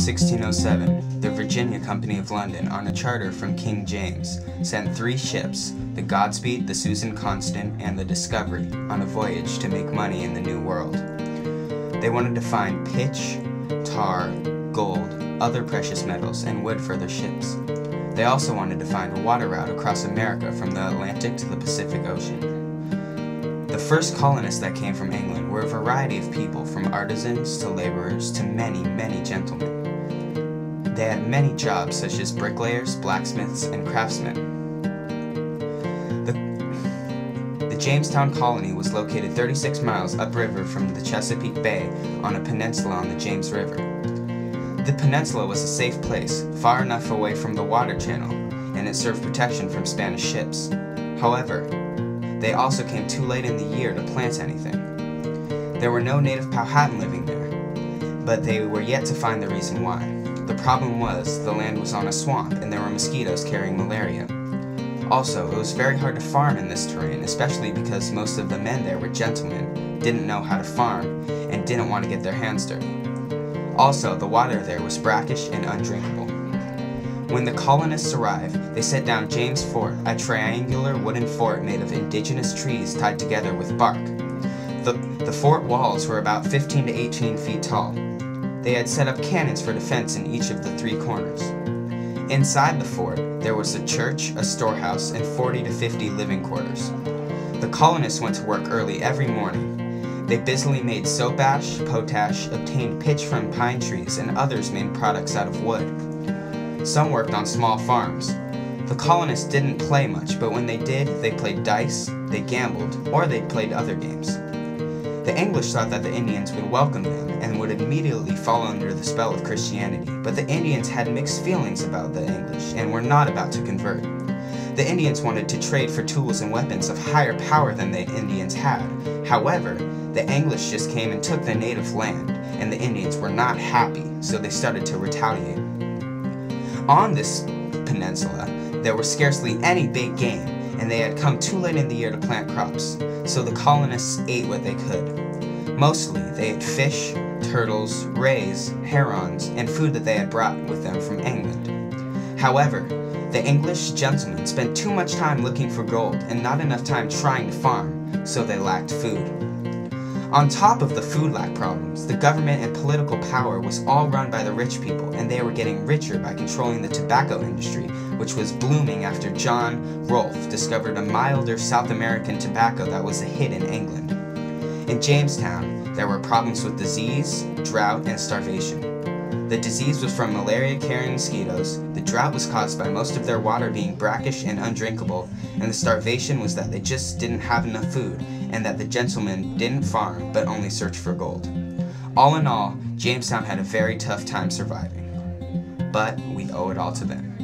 1607, the Virginia Company of London, on a charter from King James, sent 3 ships, the Godspeed, the Susan Constant, and the Discovery, on a voyage to make money in the New World. They wanted to find pitch, tar, gold, other precious metals, and wood for their ships. They also wanted to find a water route across America from the Atlantic to the Pacific Ocean. The first colonists that came from England were a variety of people, from artisans to laborers to many, many gentlemen. They had many jobs such as bricklayers, blacksmiths, and craftsmen. The Jamestown colony was located 36 miles upriver from the Chesapeake Bay on a peninsula on the James River. The peninsula was a safe place, far enough away from the water channel, and it served protection from Spanish ships. However, they also came too late in the year to plant anything. There were no native Powhatan living there, but they were yet to find the reason why. The problem was the land was on a swamp and there were mosquitoes carrying malaria. Also, it was very hard to farm in this terrain, especially because most of the men there were gentlemen, didn't know how to farm, and didn't want to get their hands dirty. Also, the water there was brackish and undrinkable. When the colonists arrived, they set down James Fort, a triangular wooden fort made of indigenous trees tied together with bark. The fort walls were about 15 to 18 feet tall. They had set up cannons for defense in each of the 3 corners. Inside the fort, there was a church, a storehouse, and 40 to 50 living quarters. The colonists went to work early every morning. They busily made soap ash, potash, obtained pitch from pine trees, and others made products out of wood. Some worked on small farms. The colonists didn't play much, but when they did, they played dice, they gambled, or they played other games. The English thought that the Indians would welcome them and would immediately fall under the spell of Christianity, but the Indians had mixed feelings about the English and were not about to convert. The Indians wanted to trade for tools and weapons of higher power than the Indians had. However, the English just came and took the native land, and the Indians were not happy, so they started to retaliate. On this peninsula, there was scarcely any big game, and they had come too late in the year to plant crops, so the colonists ate what they could. Mostly, they ate fish, turtles, rays, herons, and food that they had brought with them from England. However, the English gentlemen spent too much time looking for gold and not enough time trying to farm, so they lacked food. On top of the food lack problems, the government and political power was all run by the rich people, and they were getting richer by controlling the tobacco industry, which was blooming after John Rolfe discovered a milder South American tobacco that was a hit in England. In Jamestown, there were problems with disease, drought, and starvation. The disease was from malaria-carrying mosquitoes, the drought was caused by most of their water being brackish and undrinkable, and the starvation was that they just didn't have enough food, and that the gentlemen didn't farm but only searched for gold. All in all, Jamestown had a very tough time surviving, but we owe it all to them.